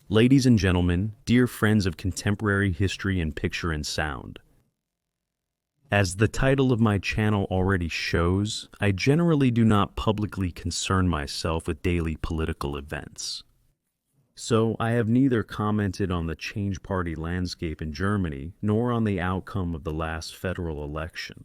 Ladies and gentlemen, dear friends of contemporary history and picture and sound. As the title of my channel already shows, I generally do not publicly concern myself with daily political events. So I have neither commented on the change party landscape in Germany, nor on the outcome of the last federal election.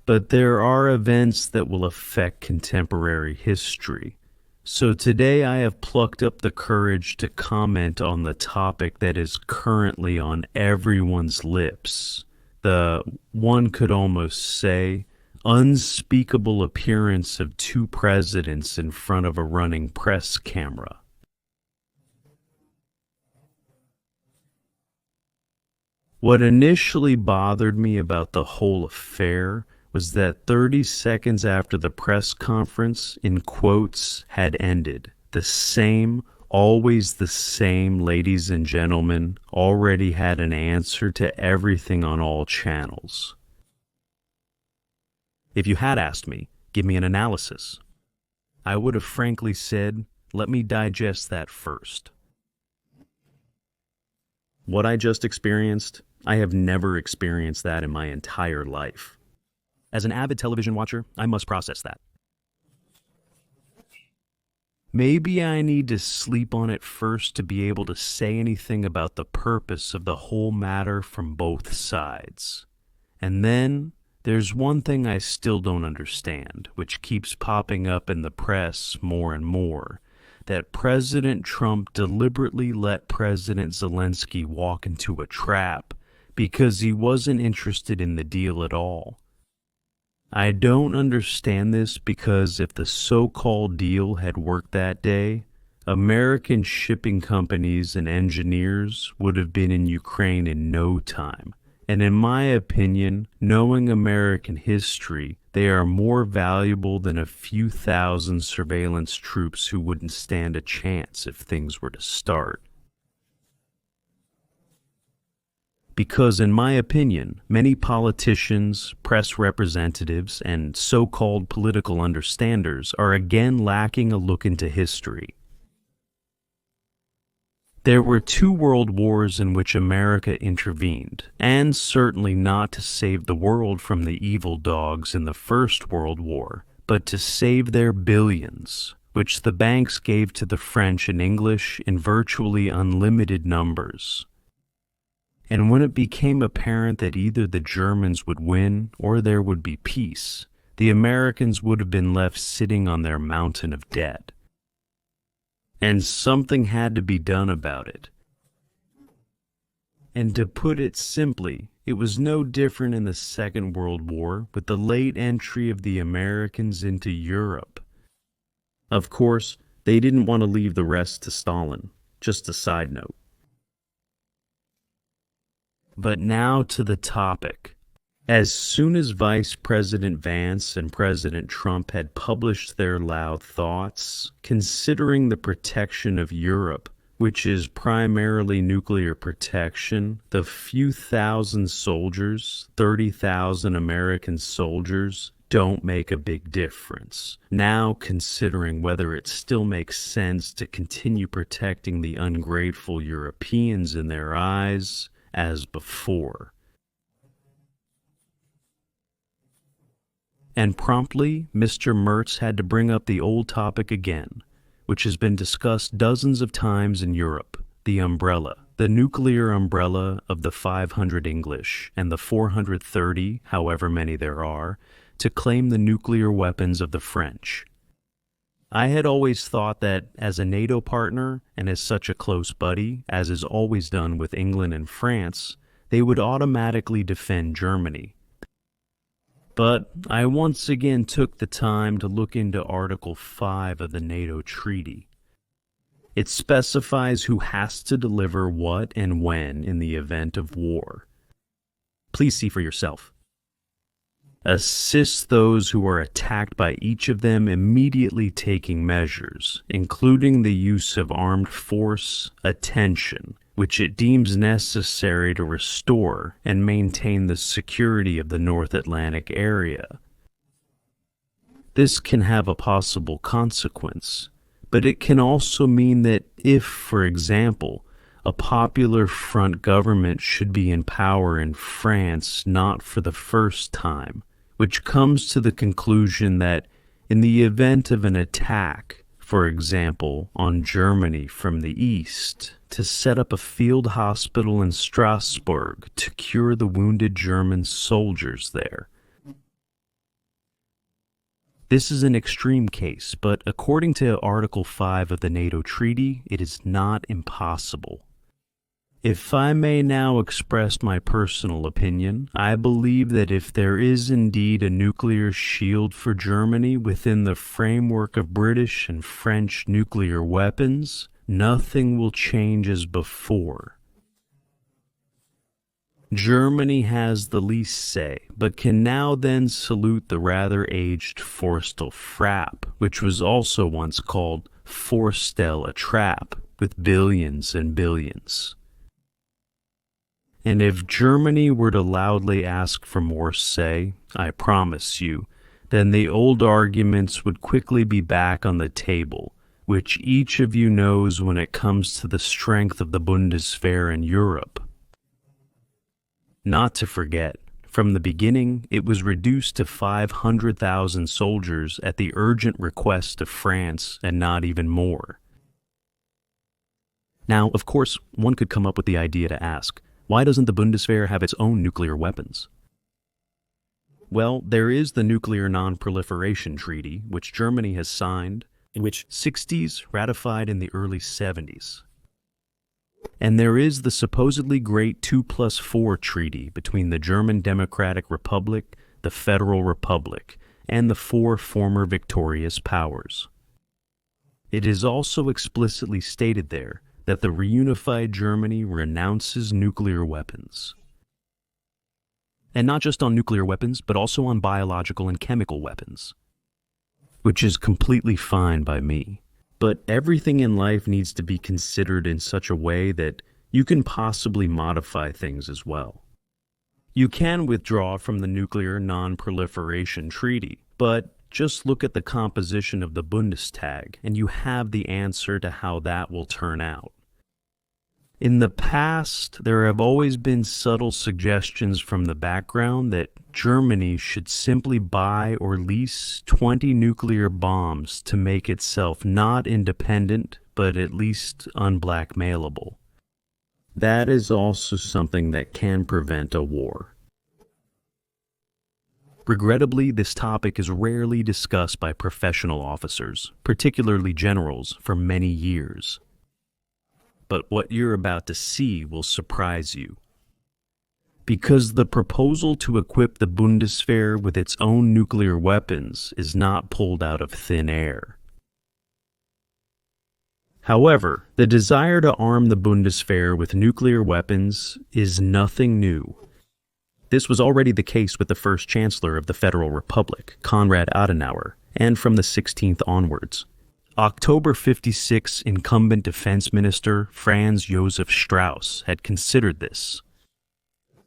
But there are events that will affect contemporary history. So today I have plucked up the courage to comment on the topic that is currently on everyone's lips. The, one could almost say, unspeakable appearance of two presidents in front of a running press camera. What initially bothered me about the whole affair was that 30 seconds after the press conference, in quotes, had ended, the same, always the same, ladies and gentlemen, already had an answer to everything on all channels. If you had asked me, give me an analysis, I would have frankly said, let me digest that first. What I just experienced, I have never experienced that in my entire life. As an avid television watcher, I must process that. Maybe I need to sleep on it first to be able to say anything about the purpose of the whole matter from both sides. And then, there's one thing I still don't understand, which keeps popping up in the press more and more, that President Trump deliberately let President Zelensky walk into a trap because he wasn't interested in the deal at all. I don't understand this because if the so-called deal had worked that day, American shipping companies and engineers would have been in Ukraine in no time. And in my opinion, knowing American history, they are more valuable than a few thousand surveillance troops who wouldn't stand a chance if things were to start. Because in my opinion, many politicians, press representatives, and so-called political understanders are again lacking a look into history. There were 2 world wars in which America intervened, and certainly not to save the world from the evil dogs in the First World War, but to save their billions, which the banks gave to the French and English in virtually unlimited numbers. And when it became apparent that either the Germans would win or there would be peace, the Americans would have been left sitting on their mountain of debt. And something had to be done about it. And to put it simply, it was no different in the Second World War with the late entry of the Americans into Europe. Of course, they didn't want to leave the rest to Stalin, just a side note. But now to the topic. As soon as Vice President Vance and President Trump had published their loud thoughts, considering the protection of Europe, which is primarily nuclear protection, the few thousand soldiers, 30,000 American soldiers, don't make a big difference. Now considering whether it still makes sense to continue protecting the ungrateful Europeans in their eyes, as before. And promptly, Mr. Merz had to bring up the old topic again, which has been discussed dozens of times in Europe, the umbrella, the nuclear umbrella of the 500 English and the 430, however many there are, to claim the nuclear weapons of the French. I had always thought that as a NATO partner and as such a close buddy, as is always done with England and France, they would automatically defend Germany. But I once again took the time to look into Article 5 of the NATO Treaty. It specifies who has to deliver what and when in the event of war. Please see for yourself. Assist those who are attacked by each of them immediately taking measures, including the use of armed force, attention, which it deems necessary to restore and maintain the security of the North Atlantic area. This can have a possible consequence, But it can also mean that if, for example, a popular front government should be in power in France not for the first time, which comes to the conclusion that in the event of an attack, for example, on Germany from the east, to set up a field hospital in Strasbourg to cure the wounded German soldiers there. This is an extreme case, but according to Article 5 of the NATO Treaty, it is not impossible. If I may now express my personal opinion, I believe that if there is indeed a nuclear shield for Germany within the framework of British and French nuclear weapons, nothing will change as before. Germany has the least say, but can now then salute the rather aged Forstall Frapp, which was also once called Forstell a Trap, with billions and billions. And if Germany were to loudly ask for more say, I promise you, then the old arguments would quickly be back on the table, which each of you knows when it comes to the strength of the Bundeswehr in Europe. Not to forget, from the beginning, it was reduced to 500,000 soldiers at the urgent request of France, and not even more. Now, of course, one could come up with the idea to ask, why doesn't the Bundeswehr have its own nuclear weapons? Well, there is the Nuclear Non-Proliferation Treaty, which Germany has signed, in which 60s ratified in the early 70s. And there is the supposedly great 2+4 treaty between the German Democratic Republic, the Federal Republic, and the four former victorious powers. It is also explicitly stated there that the reunified Germany renounces nuclear weapons. And not just on nuclear weapons, but also on biological and chemical weapons, which is completely fine by me. But everything in life needs to be considered in such a way that you can possibly modify things as well. You can withdraw from the Nuclear Non-Proliferation Treaty, but just look at the composition of the Bundestag, and you have the answer to how that will turn out. In the past, there have always been subtle suggestions from the background that Germany should simply buy or lease 20 nuclear bombs to make itself not independent, but at least unblackmailable. That is also something that can prevent a war. Regrettably, this topic is rarely discussed by professional officers, particularly generals, for many years. But what you're about to see will surprise you. Because the proposal to equip the Bundeswehr with its own nuclear weapons is not pulled out of thin air. However, the desire to arm the Bundeswehr with nuclear weapons is nothing new. This was already the case with the first Chancellor of the Federal Republic, Konrad Adenauer, and from the 16th onwards. October 56 incumbent Defense Minister Franz Josef Strauss had considered this.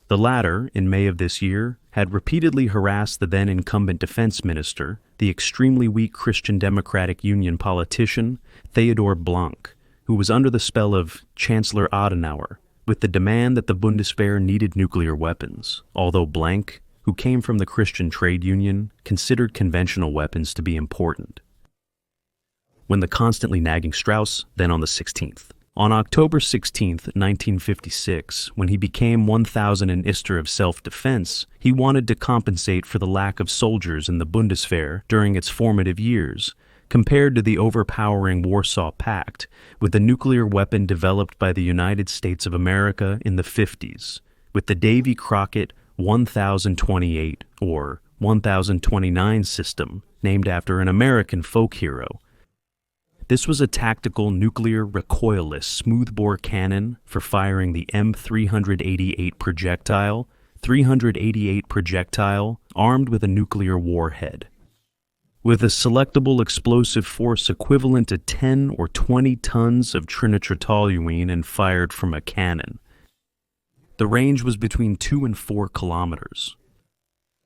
The latter, in May of this year, had repeatedly harassed the then incumbent Defense Minister, the extremely weak Christian Democratic Union politician Theodor Blank, who was under the spell of Chancellor Adenauer, with the demand that the Bundeswehr needed nuclear weapons, although Blank, who came from the Christian trade union, considered conventional weapons to be important. When the constantly nagging Strauss, then on the 16th. On October 16, 1956, when he became 1,000 an Ister of self-defense, he wanted to compensate for the lack of soldiers in the Bundeswehr during its formative years, compared to the overpowering Warsaw Pact, with the nuclear weapon developed by the United States of America in the 50s, with the Davy Crockett 1028 or 1029 system, named after an American folk hero. This was a tactical nuclear recoilless smoothbore cannon for firing the M388 projectile, armed with a nuclear warhead. With a selectable explosive force equivalent to 10 or 20 tons of trinitrotoluene and fired from a cannon. The range was between 2 and 4 kilometers.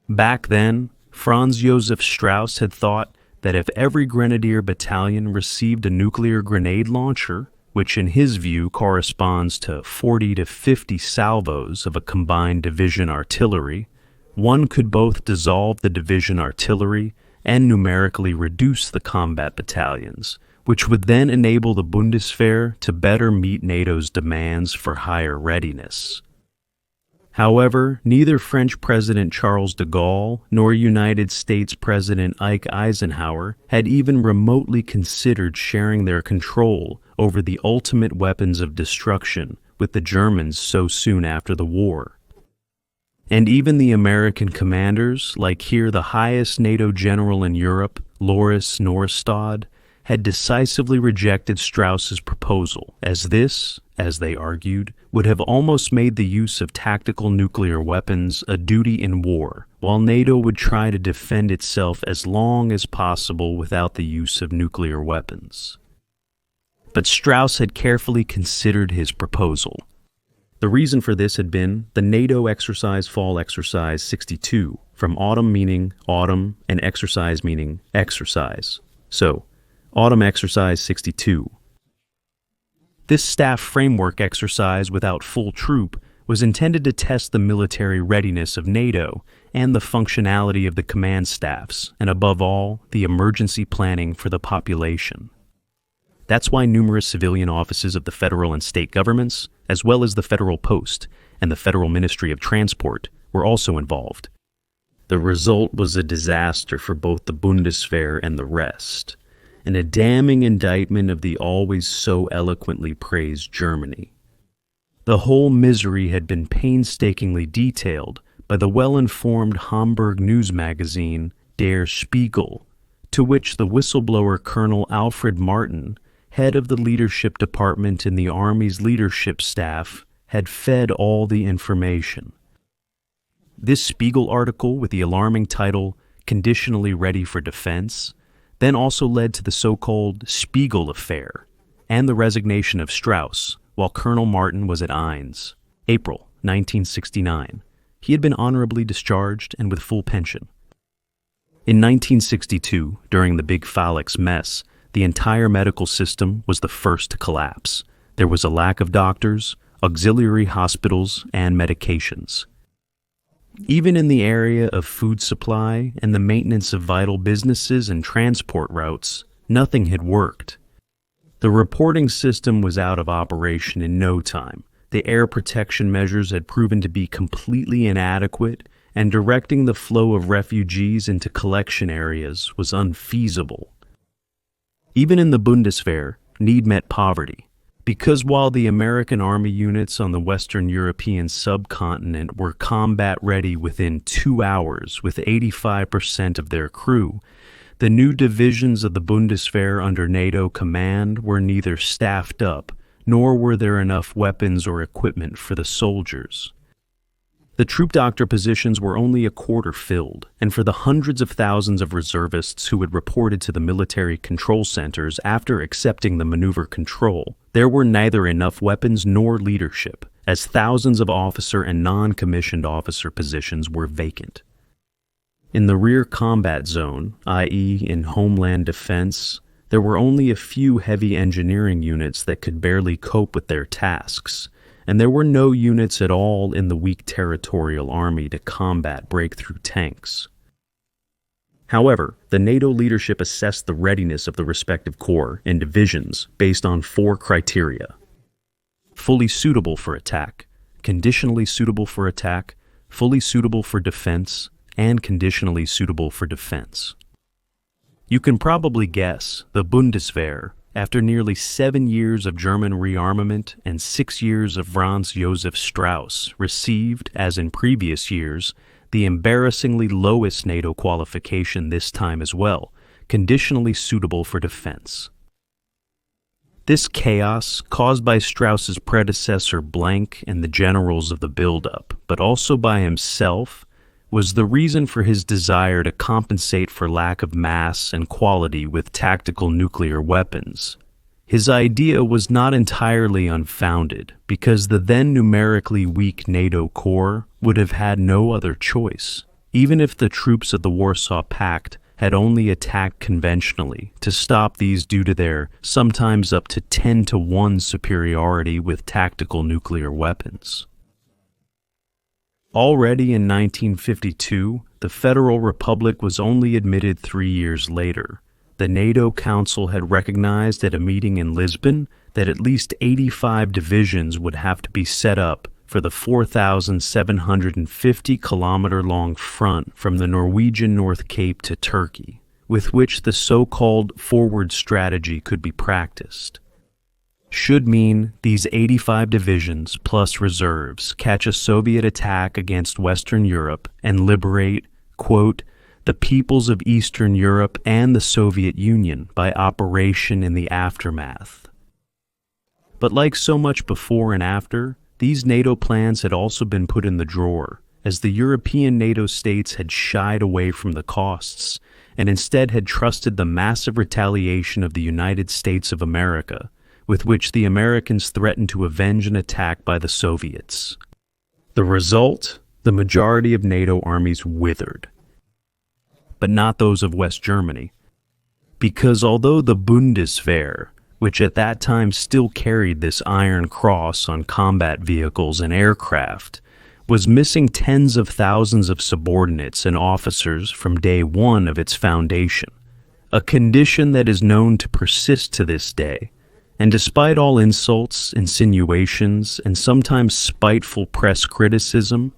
Back then, Franz Josef Strauss had thought that if every grenadier battalion received a nuclear grenade launcher, which in his view corresponds to 40 to 50 salvos of a combined division artillery, one could both dissolve the division artillery and numerically reduce the combat battalions, which would then enable the Bundeswehr to better meet NATO's demands for higher readiness. However, neither French President Charles de Gaulle nor United States President Ike Eisenhower had even remotely considered sharing their control over the ultimate weapons of destruction with the Germans so soon after the war. And even the American commanders, like here the highest NATO general in Europe, Loris Norstad, had decisively rejected Strauss's proposal, as this, as they argued, would have almost made the use of tactical nuclear weapons a duty in war, while NATO would try to defend itself as long as possible without the use of nuclear weapons. But Strauss had carefully considered his proposal. The reason for this had been the NATO exercise Fall Exercise 62, from autumn meaning autumn and exercise meaning exercise. So, Autumn Exercise 62. This staff framework exercise without full troop was intended to test the military readiness of NATO and the functionality of the command staffs, and above all, the emergency planning for the population. That's why numerous civilian offices of the federal and state governments, as well as the Federal Post and the Federal Ministry of Transport, were also involved. The result was a disaster for both the Bundeswehr and the rest, and a damning indictment of the always so eloquently praised Germany. The whole misery had been painstakingly detailed by the well-informed Hamburg news magazine Der Spiegel, to which the whistleblower Colonel Alfred Martin, head of the leadership department in the Army's leadership staff, had fed all the information. This Spiegel article, with the alarming title, "Conditionally Ready for Defense," then also led to the so-called Spiegel Affair and the resignation of Strauss while Colonel Martin was at Eins, April 1969. He had been honorably discharged and with full pension. In 1962, during the Big Phalanx mess, the entire medical system was the first to collapse. There was a lack of doctors, auxiliary hospitals, and medications. Even in the area of food supply and the maintenance of vital businesses and transport routes, nothing had worked. The reporting system was out of operation in no time. The air protection measures had proven to be completely inadequate, and directing the flow of refugees into collection areas was unfeasible. Even in the Bundeswehr, need met poverty, because while the American Army units on the Western European subcontinent were combat ready within 2 hours with 85% of their crew, the new divisions of the Bundeswehr under NATO command were neither staffed up, nor were there enough weapons or equipment for the soldiers. The troop doctor positions were only a quarter filled, and for the hundreds of thousands of reservists who had reported to the military control centers after accepting the maneuver control, there were neither enough weapons nor leadership, as thousands of officer and non-commissioned officer positions were vacant. In the rear combat zone, i.e. in homeland defense, there were only a few heavy engineering units that could barely cope with their tasks, and there were no units at all in the weak territorial army to combat breakthrough tanks. However, the NATO leadership assessed the readiness of the respective corps and divisions based on 4 criteria: fully suitable for attack, conditionally suitable for attack, fully suitable for defense, and conditionally suitable for defense. You can probably guess the Bundeswehr, after nearly 7 years of German rearmament and 6 years of Franz Josef Strauss, received, as in previous years, the embarrassingly lowest NATO qualification this time as well, conditionally suitable for defense. This chaos, caused by Strauss's predecessor Blank and the generals of the buildup, but also by himself, was the reason for his desire to compensate for lack of mass and quality with tactical nuclear weapons. His idea was not entirely unfounded, because the then numerically weak NATO corps would have had no other choice, even if the troops of the Warsaw Pact had only attacked conventionally to stop these due to their sometimes up to 10-to-1 superiority with tactical nuclear weapons. Already in 1952, the Federal Republic was only admitted 3 years later. The NATO Council had recognized at a meeting in Lisbon that at least 85 divisions would have to be set up for the 4,750-kilometer-long front from the Norwegian North Cape to Turkey, with which the so-called forward strategy could be practiced. Should mean these 85 divisions plus reserves catch a Soviet attack against Western Europe and liberate, quote, the peoples of Eastern Europe and the Soviet Union by operation in the aftermath. But like so much before and after, these NATO plans had also been put in the drawer, as the European NATO states had shied away from the costs and instead had trusted the massive retaliation of the United States of America, with which the Americans threatened to avenge an attack by the Soviets. The result? The majority of NATO armies withered. But not those of West Germany, because although the Bundeswehr, which at that time still carried this Iron Cross on combat vehicles and aircraft, was missing tens of thousands of subordinates and officers from day one of its foundation, a condition that is known to persist to this day. And despite all insults, insinuations, and sometimes spiteful press criticism,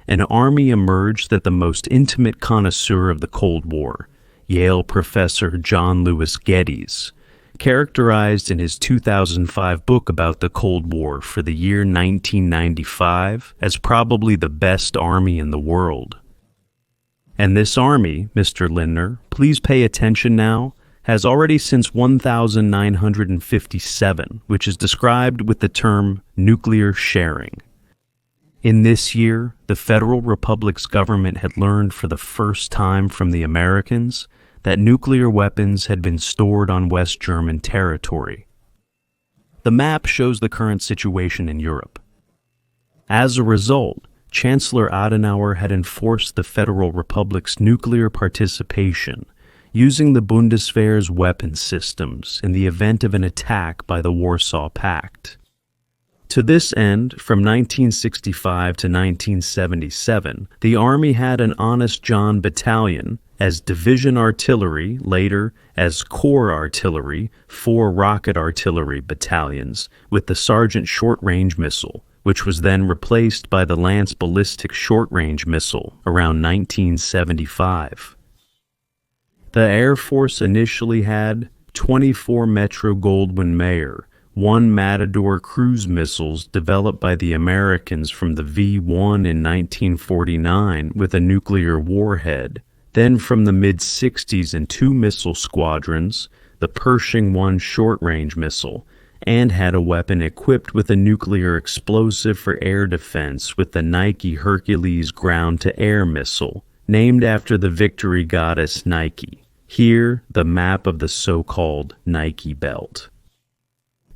an army emerged that the most intimate connoisseur of the Cold War, Yale professor John Lewis Geddes, characterized in his 2005 book about the Cold War for the year 1995 as probably the best army in the world. And this army, Mr. Lindner, please pay attention now, has already since 1957, which is described with the term nuclear sharing. In this year, the Federal Republic's government had learned for the first time from the Americans that nuclear weapons had been stored on West German territory. The map shows the current situation in Europe. As a result, Chancellor Adenauer had enforced the Federal Republic's nuclear participation using the Bundeswehr's weapon systems in the event of an attack by the Warsaw Pact. To this end, from 1965 to 1977, the Army had an Honest John Battalion as Division Artillery, later as Corps Artillery, 4 rocket artillery battalions, with the Sergeant Short-Range Missile, which was then replaced by the Lance Ballistic Short-Range Missile around 1975. The Air Force initially had 24 Metro Goldwyn-Mayer, 1 Matador cruise missiles developed by the Americans from the V-1 in 1949 with a nuclear warhead. Then from the mid-60s and 2 missile squadrons, the Pershing 1 short-range missile, and had a weapon equipped with a nuclear explosive for air defense with the Nike Hercules ground-to-air missile, named after the victory goddess Nike. Here, the map of the so-called Nike Belt.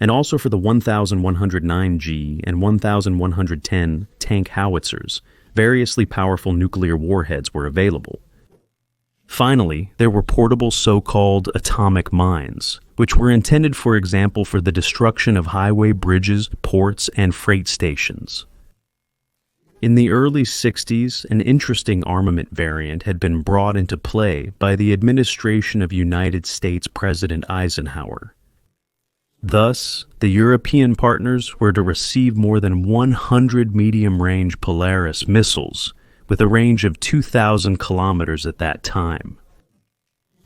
And also for the 1109G and 1110 tank howitzers, variously powerful nuclear warheads were available. Finally, there were portable so-called atomic mines, which were intended, for example, for the destruction of highway bridges, ports, and freight stations. In the early 60s, an interesting armament variant had been brought into play by the administration of United States President Eisenhower. Thus, the European partners were to receive more than 100 medium-range Polaris missiles, with a range of 2,000 kilometers at that time.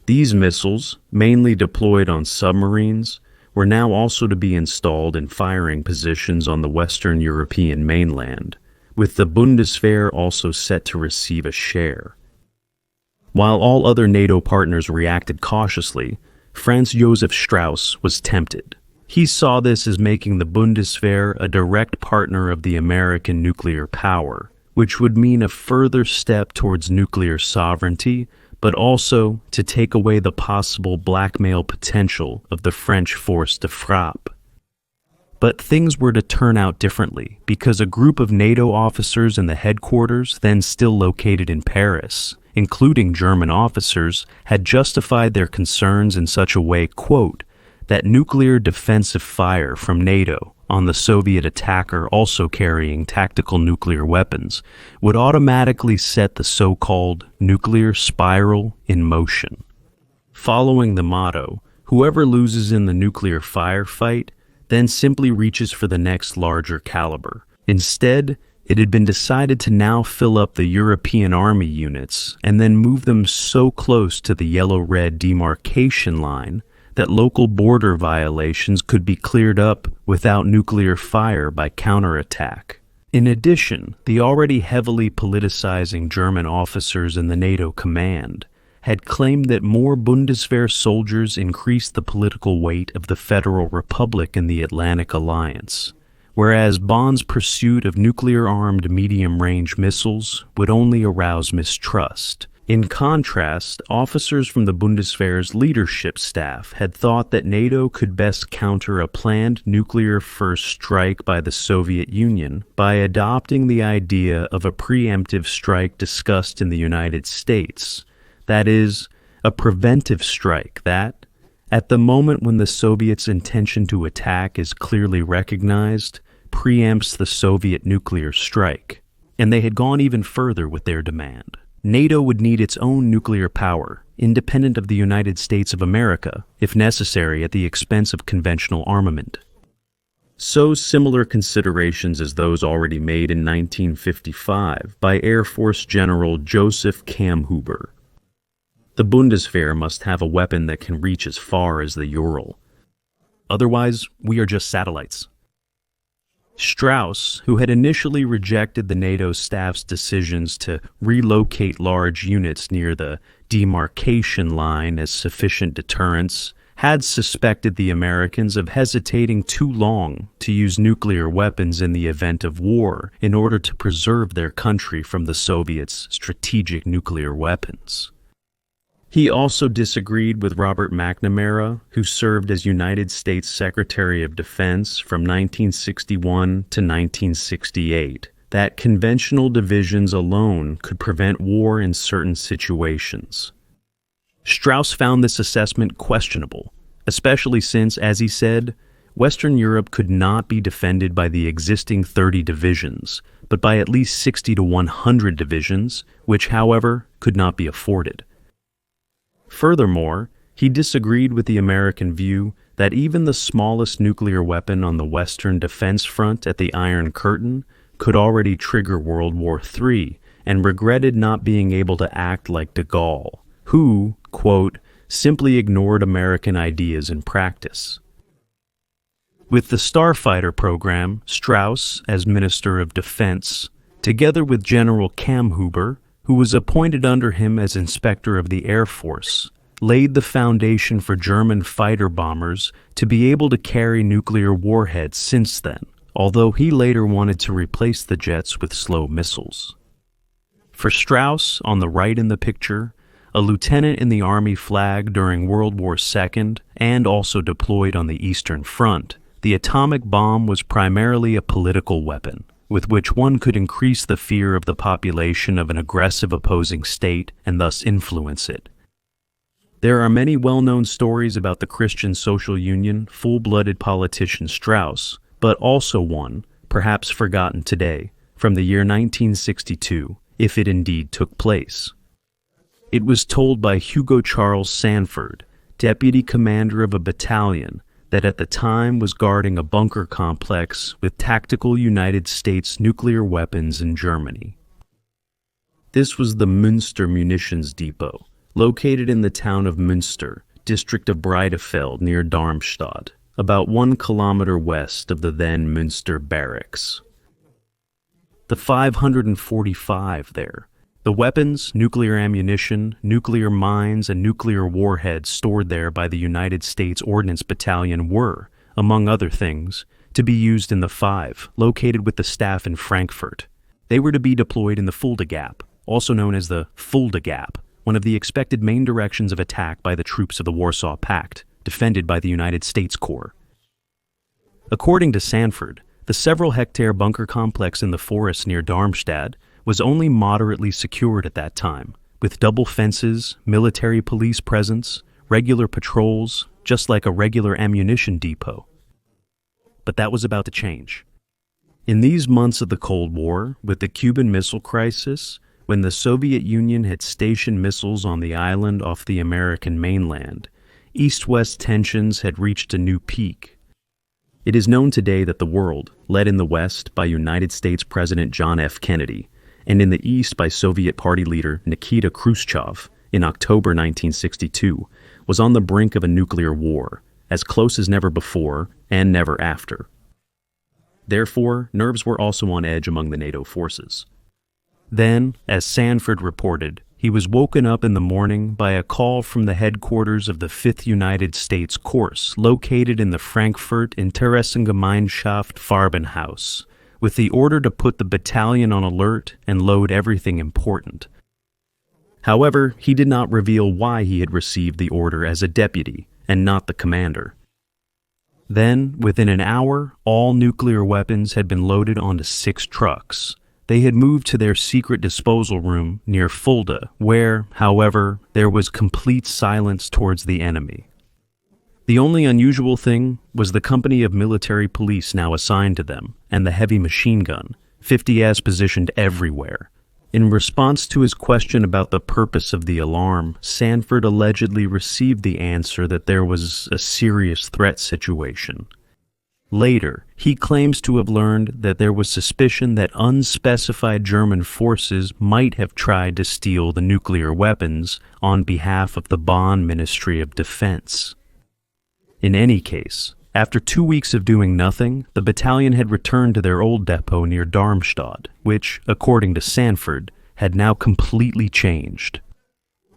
These missiles, mainly deployed on submarines, were now also to be installed in firing positions on the Western European mainland, with the Bundeswehr also set to receive a share. While all other NATO partners reacted cautiously, Franz Josef Strauss was tempted. He saw this as making the Bundeswehr a direct partner of the American nuclear power, which would mean a further step towards nuclear sovereignty, but also to take away the possible blackmail potential of the French force de frappe. But things were to turn out differently, because a group of NATO officers in the headquarters, then still located in Paris, including German officers, had justified their concerns in such a way, quote, that nuclear defensive fire from NATO on the Soviet attacker also carrying tactical nuclear weapons would automatically set the so-called nuclear spiral in motion. Following the motto, whoever loses in the nuclear firefight then simply reaches for the next larger caliber. Instead, it had been decided to now fill up the European army units and then move them so close to the yellow-red demarcation line that local border violations could be cleared up without nuclear fire by counterattack. In addition, the already heavily politicizing German officers in the NATO command had claimed that more Bundeswehr soldiers increased the political weight of the Federal Republic in the Atlantic Alliance, whereas Bonn's pursuit of nuclear-armed medium-range missiles would only arouse mistrust. In contrast, officers from the Bundeswehr's leadership staff had thought that NATO could best counter a planned nuclear-first strike by the Soviet Union by adopting the idea of a preemptive strike discussed in the United States, that is, a preventive strike that, at the moment when the Soviets' intention to attack is clearly recognized, preempts the Soviet nuclear strike. And they had gone even further with their demand. NATO would need its own nuclear power, independent of the United States of America, if necessary at the expense of conventional armament. So similar considerations as those already made in 1955 by Air Force General Joseph Kamhuber. The Bundeswehr must have a weapon that can reach as far as the Ural. Otherwise, we are just satellites. Strauss, who had initially rejected the NATO staff's decisions to relocate large units near the demarcation line as sufficient deterrence, had suspected the Americans of hesitating too long to use nuclear weapons in the event of war in order to preserve their country from the Soviets' strategic nuclear weapons. He also disagreed with Robert McNamara, who served as United States Secretary of Defense from 1961 to 1968, that conventional divisions alone could prevent war in certain situations. Strauss found this assessment questionable, especially since, as he said, Western Europe could not be defended by the existing 30 divisions, but by at least 60 to 100 divisions, which, however, could not be afforded. Furthermore, he disagreed with the American view that even the smallest nuclear weapon on the Western defense front at the Iron Curtain could already trigger World War III, and regretted not being able to act like de Gaulle, who, quote, simply ignored American ideas in practice. With the Starfighter program, Strauss, as Minister of Defense, together with General Kamhuber, who was appointed under him as Inspector of the Air Force, laid the foundation for German fighter bombers to be able to carry nuclear warheads since then, although he later wanted to replace the jets with slow missiles. For Strauss, on the right in the picture, a lieutenant in the Army flag during World War II and also deployed on the Eastern Front, the atomic bomb was primarily a political weapon, with which one could increase the fear of the population of an aggressive opposing state and thus influence it. There are many well-known stories about the Christian Social Union full-blooded politician Strauss, but also one, perhaps forgotten today, from the year 1962, if it indeed took place. It was told by Hugo Charles Sanford, deputy commander of a battalion that at the time was guarding a bunker complex with tactical United States nuclear weapons in Germany. This was the Münster Munitions Depot, located in the town of Münster, district of Breidefeld near Darmstadt, about 1 kilometer west of the then Münster barracks. The 545 there. The weapons, nuclear ammunition, nuclear mines, and nuclear warheads stored there by the United States Ordnance Battalion were, among other things, to be used in the 5, located with the staff in Frankfurt. They were to be deployed in the Fulda Gap, also known as the Fulda Gap, one of the expected main directions of attack by the troops of the Warsaw Pact, defended by the United States Corps. According to Sanford, the several-hectare bunker complex in the forest near Darmstadt was only moderately secured at that time, with double fences, military police presence, regular patrols, just like a regular ammunition depot. But that was about to change. In these months of the Cold War, with the Cuban Missile Crisis, when the Soviet Union had stationed missiles on the island off the American mainland, East-West tensions had reached a new peak. It is known today that the world, led in the West by United States President John F. Kennedy, and in the East by Soviet Party leader Nikita Khrushchev in October 1962, was on the brink of a nuclear war, as close as never before and never after. Therefore, nerves were also on edge among the NATO forces. Then, as Sanford reported, he was woken up in the morning by a call from the headquarters of the 5th United States Corps, located in the Frankfurt Interessengemeinschaft Farbenhaus, with the order to put the battalion on alert and load everything important. However, he did not reveal why he had received the order as a deputy and not the commander. Then, within an hour, all nuclear weapons had been loaded onto 6 trucks. They had moved to their secret disposal room near Fulda, where, however, there was complete silence towards the enemy. The only unusual thing was the company of military police now assigned to them, and the heavy machine gun, 50s positioned everywhere. In response to his question about the purpose of the alarm, Sanford allegedly received the answer that there was a serious threat situation. Later, he claims to have learned that there was suspicion that unspecified German forces might have tried to steal the nuclear weapons on behalf of the Bonn Ministry of Defense. In any case, after 2 weeks of doing nothing, the battalion had returned to their old depot near Darmstadt, which, according to Sanford, had now completely changed.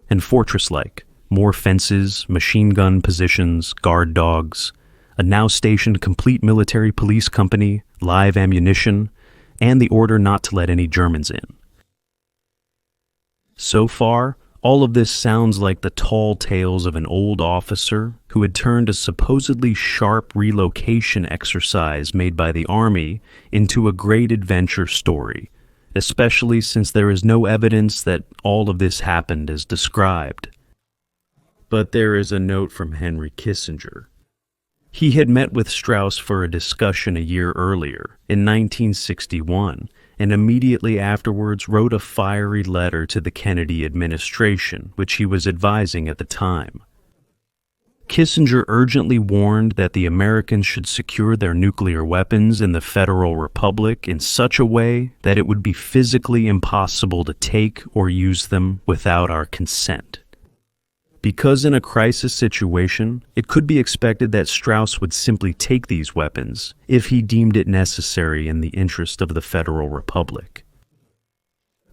And fortress-like, more fences, machine gun positions, guard dogs, a now stationed complete military police company, live ammunition, and the order not to let any Germans in. So far, all of this sounds like the tall tales of an old officer who had turned a supposedly sharp relocation exercise made by the Army into a great adventure story, especially since there is no evidence that all of this happened as described. But there is a note from Henry Kissinger. He had met with Strauss for a discussion a year earlier, in 1961, and immediately afterwards wrote a fiery letter to the Kennedy administration, which he was advising at the time. Kissinger urgently warned that the Americans should secure their nuclear weapons in the Federal Republic in such a way that it would be physically impossible to take or use them without our consent. Because in a crisis situation, it could be expected that Strauss would simply take these weapons if he deemed it necessary in the interest of the Federal Republic.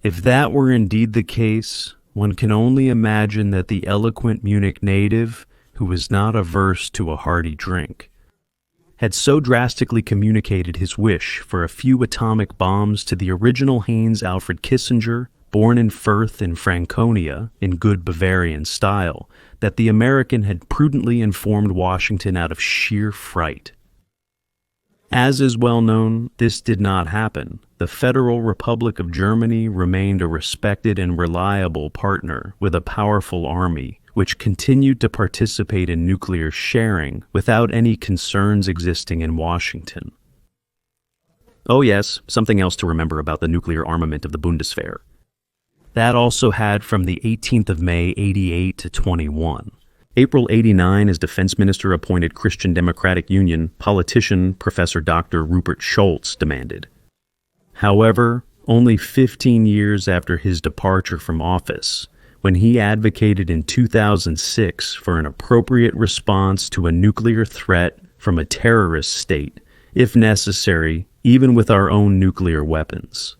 If that were indeed the case, one can only imagine that the eloquent Munich native, who was not averse to a hearty drink, had so drastically communicated his wish for a few atomic bombs to the original Heinz Alfred Kissinger, born in Fürth in Franconia in good Bavarian style, that the American had prudently informed Washington out of sheer fright. As is well known, this did not happen. The Federal Republic of Germany remained a respected and reliable partner with a powerful army, which continued to participate in nuclear sharing without any concerns existing in Washington. Oh yes, something else to remember about the nuclear armament of the Bundeswehr. That also had from the 18th of May, 88 to 21. April 89, as Defense Minister appointed Christian Democratic Union politician Professor Dr. Rupert Schultz demanded. However, only 15 years after his departure from office, when he advocated in 2006 for an appropriate response to a nuclear threat from a terrorist state, if necessary, even with our own nuclear weapons.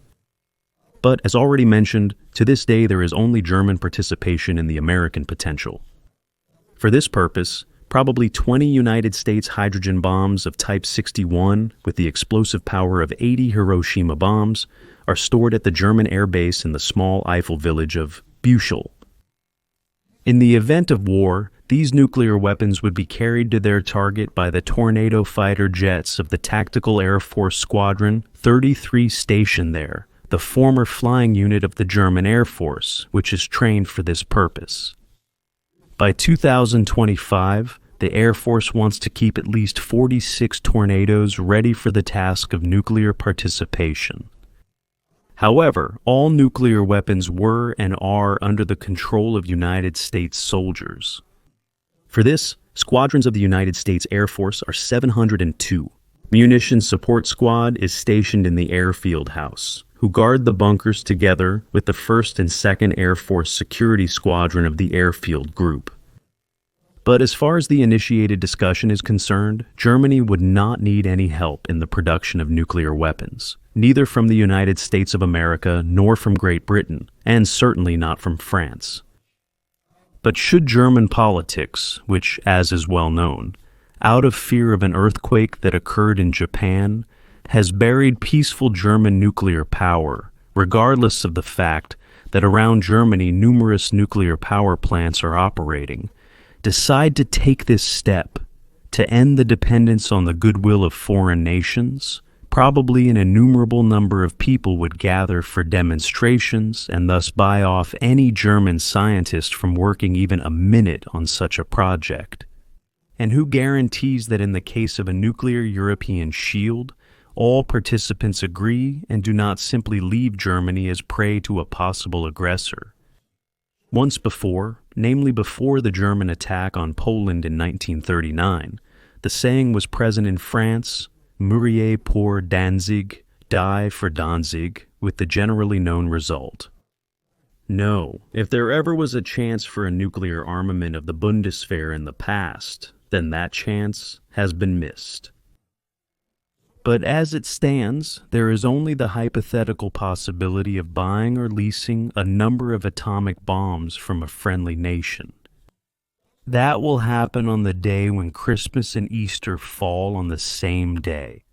But, as already mentioned, to this day there is only German participation in the American potential. For this purpose, probably 20 United States hydrogen bombs of Type 61, with the explosive power of 80 Hiroshima bombs, are stored at the German air base in the small Eifel village of Büchel. In the event of war, these nuclear weapons would be carried to their target by the Tornado fighter jets of the Tactical Air Force Squadron 33 stationed there, the former flying unit of the German Air Force, which is trained for this purpose. By 2025, the Air Force wants to keep at least 46 Tornadoes ready for the task of nuclear participation. However, all nuclear weapons were and are under the control of United States soldiers. For this, squadrons of the United States Air Force are 702. Munitions Support Squad is stationed in the Airfield House, who guard the bunkers together with the 1st and 2nd Air Force Security Squadron of the Airfield Group. But as far as the initiated discussion is concerned, Germany would not need any help in the production of nuclear weapons, neither from the United States of America nor from Great Britain, and certainly not from France. But should German politics, which, as is well known, out of fear of an earthquake that occurred in Japan, has buried peaceful German nuclear power, regardless of the fact that around Germany numerous nuclear power plants are operating, decide to take this step to end the dependence on the goodwill of foreign nations, probably an innumerable number of people would gather for demonstrations and thus buy off any German scientist from working even a minute on such a project. And who guarantees that in the case of a nuclear European shield, all participants agree and do not simply leave Germany as prey to a possible aggressor? Once before, namely before the German attack on Poland in 1939, the saying was present in France, "Mouriez pour Danzig, die for Danzig," with the generally known result. No, if there ever was a chance for a nuclear armament of the Bundeswehr in the past, then that chance has been missed. But as it stands, there is only the hypothetical possibility of buying or leasing a number of atomic bombs from a friendly nation. That will happen on the day when Christmas and Easter fall on the same day.